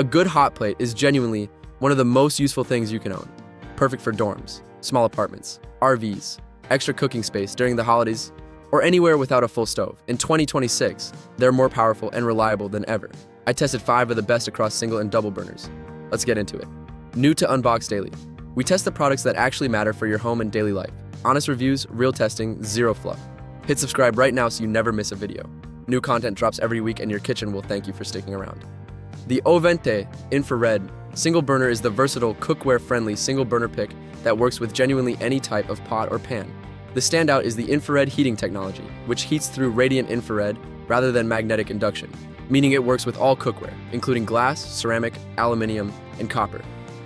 A good hot plate is genuinely one of the most useful things you can own. Perfect for dorms, small apartments, RVs, extra cooking space during the holidays, or anywhere without a full stove. In 2026, they're more powerful and reliable than ever. I tested 5 of the best across single and double burners. Let's get into it. New to Unbox Daily. We test the products that actually matter for your home and daily life. Honest reviews, real testing, zero fluff. Hit subscribe right now so you never miss a video. New content drops every week and your kitchen will thank you for sticking around. The Ovente infrared single burner is the versatile, cookware-friendly single burner pick that works with genuinely any type of pot or pan. The standout is the infrared heating technology, which heats through radiant infrared rather than magnetic induction, meaning it works with all cookware, including glass, ceramic, aluminum, and copper,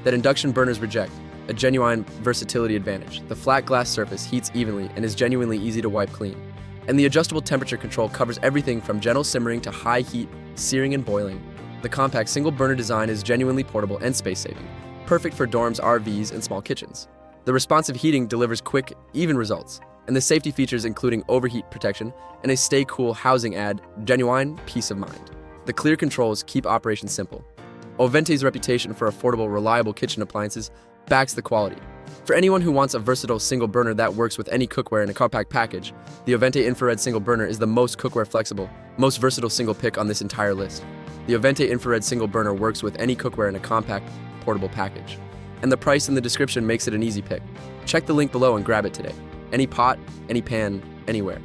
that induction burners reject, a genuine versatility advantage. The flat glass surface heats evenly and is genuinely easy to wipe clean. And the adjustable temperature control covers everything from gentle simmering to high heat, searing and boiling. The compact single burner design is genuinely portable and space-saving, perfect for dorms, RVs, and small kitchens. The responsive heating delivers quick, even results, and the safety features including overheat protection and a stay cool housing add genuine peace of mind. The clear controls keep operations simple. Ovente's reputation for affordable, reliable kitchen appliances backs the quality. For anyone who wants a versatile single burner that works with any cookware in a compact package, the Ovente infrared single burner is the most cookware flexible, most versatile single pick on this entire list. The Ovente infrared single burner works with any cookware in a compact, portable package. And the price in the description makes it an easy pick. Check the link below and grab it today. Any pot, any pan, anywhere.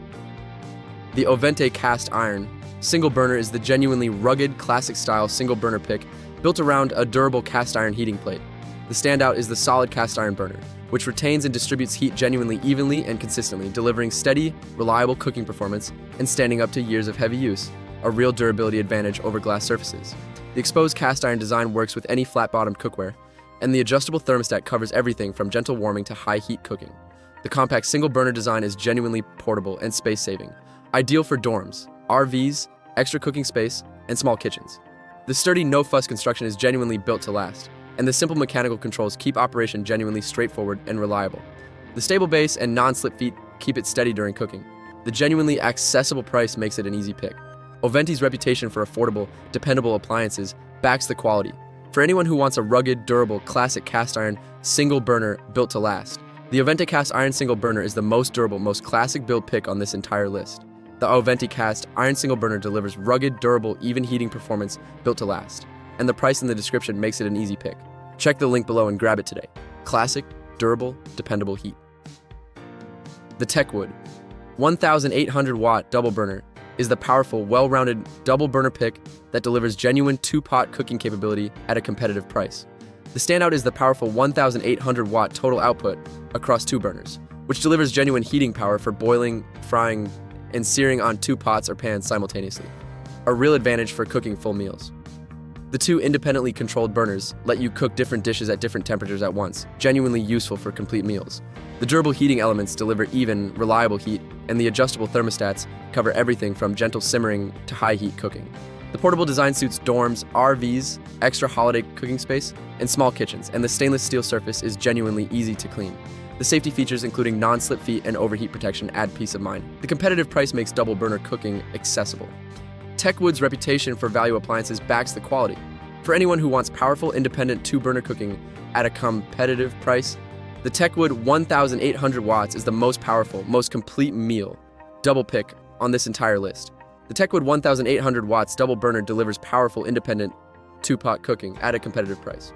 The Ovente cast iron single burner is the genuinely rugged, classic-style single burner pick built around a durable cast iron heating plate. The standout is the solid cast iron burner, which retains and distributes heat genuinely evenly and consistently, delivering steady, reliable cooking performance and standing up to years of heavy use, a real durability advantage over glass surfaces. The exposed cast iron design works with any flat-bottomed cookware, and the adjustable thermostat covers everything from gentle warming to high-heat cooking. The compact single burner design is genuinely portable and space-saving, ideal for dorms, RVs, extra cooking space, and small kitchens. The sturdy, no-fuss construction is genuinely built to last, and the simple mechanical controls keep operation genuinely straightforward and reliable. The stable base and non-slip feet keep it steady during cooking. The genuinely accessible price makes it an easy pick. Ovente's reputation for affordable, dependable appliances backs the quality. For anyone who wants a rugged, durable, classic cast iron single burner built to last, the Ovente cast iron single burner is the most durable, most classic build pick on this entire list. The Ovente cast iron single burner delivers rugged, durable, even heating performance built to last, and the price in the description makes it an easy pick. Check the link below and grab it today. Classic, durable, dependable heat. The Techwood 1,800 watt double burner is the powerful, well-rounded double burner pick that delivers genuine 2-pot cooking capability at a competitive price. The standout is the powerful 1,800 watt total output across 2 burners, which delivers genuine heating power for boiling, frying, and searing on 2 pots or pans simultaneously, a real advantage for cooking full meals. The 2 independently controlled burners let you cook different dishes at different temperatures at once, genuinely useful for complete meals. The durable heating elements deliver even, reliable heat, and the adjustable thermostats cover everything from gentle simmering to high heat cooking. The portable design suits dorms, RVs, extra holiday cooking space, and small kitchens, and the stainless steel surface is genuinely easy to clean. The safety features including non-slip feet and overheat protection add peace of mind. The competitive price makes double burner cooking accessible. Techwood's reputation for value appliances backs the quality. For anyone who wants powerful, independent 2-burner cooking at a competitive price, the Techwood 1,800 watts is the most powerful, most complete meal double pick on this entire list. The Techwood 1,800 watts double burner delivers powerful, independent 2-pot cooking at a competitive price.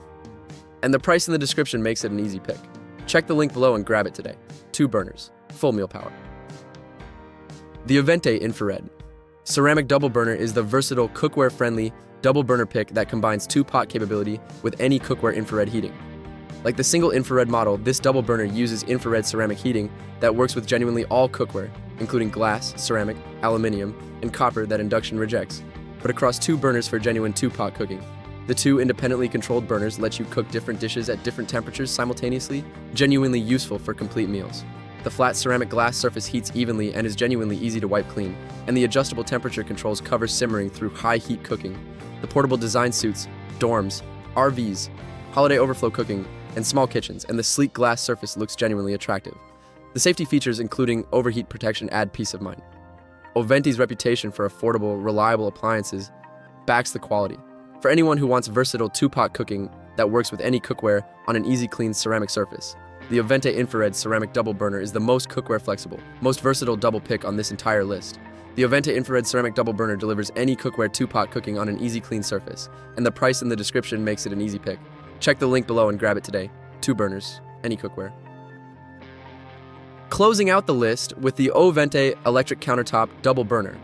And the price in the description makes it an easy pick. Check the link below and grab it today. 2 burners, full meal power. The Ovente infrared ceramic double burner is the versatile, cookware-friendly double burner pick that combines 2-pot capability with any cookware infrared heating. Like the single infrared model, this double burner uses infrared ceramic heating that works with genuinely all cookware, including glass, ceramic, aluminum, and copper that induction rejects, but across 2 burners for genuine 2-pot cooking. The 2 independently controlled burners let you cook different dishes at different temperatures simultaneously, genuinely useful for complete meals. The flat ceramic glass surface heats evenly and is genuinely easy to wipe clean, and the adjustable temperature controls cover simmering through high heat cooking. The portable design suits dorms, RVs, holiday overflow cooking, and small kitchens, and the sleek glass surface looks genuinely attractive. The safety features including overheat protection add peace of mind. Ovente's reputation for affordable, reliable appliances backs the quality. For anyone who wants versatile two-pot cooking that works with any cookware on an easy clean ceramic surface, the Ovente infrared ceramic double burner is the most cookware flexible, most versatile double pick on this entire list. The Ovente infrared ceramic double burner delivers any cookware two-pot cooking on an easy clean surface, and the price in the description makes it an easy pick. Check the link below and grab it today. 2 burners, any cookware. Closing out the list with the Ovente electric countertop double burner,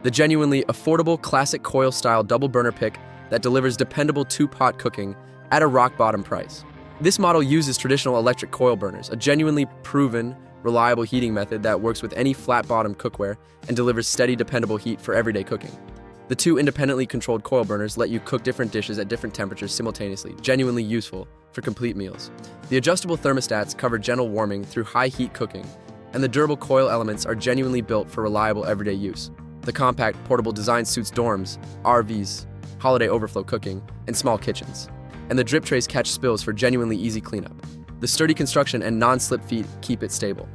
the genuinely affordable classic coil-style double burner pick that delivers dependable two-pot cooking at a rock-bottom price. This model uses traditional electric coil burners, a genuinely proven, reliable heating method that works with any flat-bottom cookware and delivers steady, dependable heat for everyday cooking. The 2 independently controlled coil burners let you cook different dishes at different temperatures simultaneously, genuinely useful for complete meals. The adjustable thermostats cover gentle warming through high heat cooking, and the durable coil elements are genuinely built for reliable everyday use. The compact, portable design suits dorms, RVs, holiday overflow cooking, and small kitchens. And the drip trays catch spills for genuinely easy cleanup. The sturdy construction and non-slip feet keep it stable.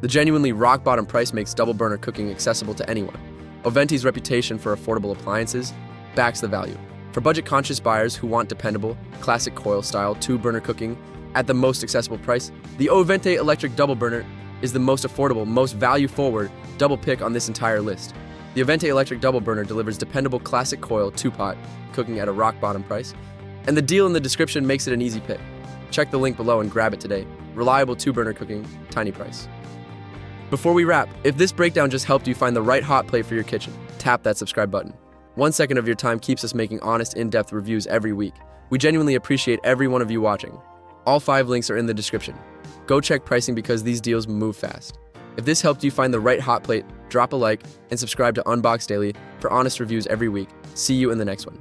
The genuinely rock-bottom price makes double burner cooking accessible to anyone. Ovente's reputation for affordable appliances backs the value. For budget-conscious buyers who want dependable, classic coil-style 2-burner cooking at the most accessible price, the Ovente electric double burner is the most affordable, most value-forward double pick on this entire list. The Ovente electric double burner delivers dependable classic coil 2-pot cooking at a rock-bottom price, and the deal in the description makes it an easy pick. Check the link below and grab it today. Reliable 2-burner cooking, tiny price. Before we wrap, if this breakdown just helped you find the right hot plate for your kitchen, tap that subscribe button. 1 second of your time keeps us making honest, in-depth reviews every week. We genuinely appreciate every one of you watching. All 5 links are in the description. Go check pricing because these deals move fast. If this helped you find the right hot plate, drop a like and subscribe to Unbox Daily for honest reviews every week. See you in the next one.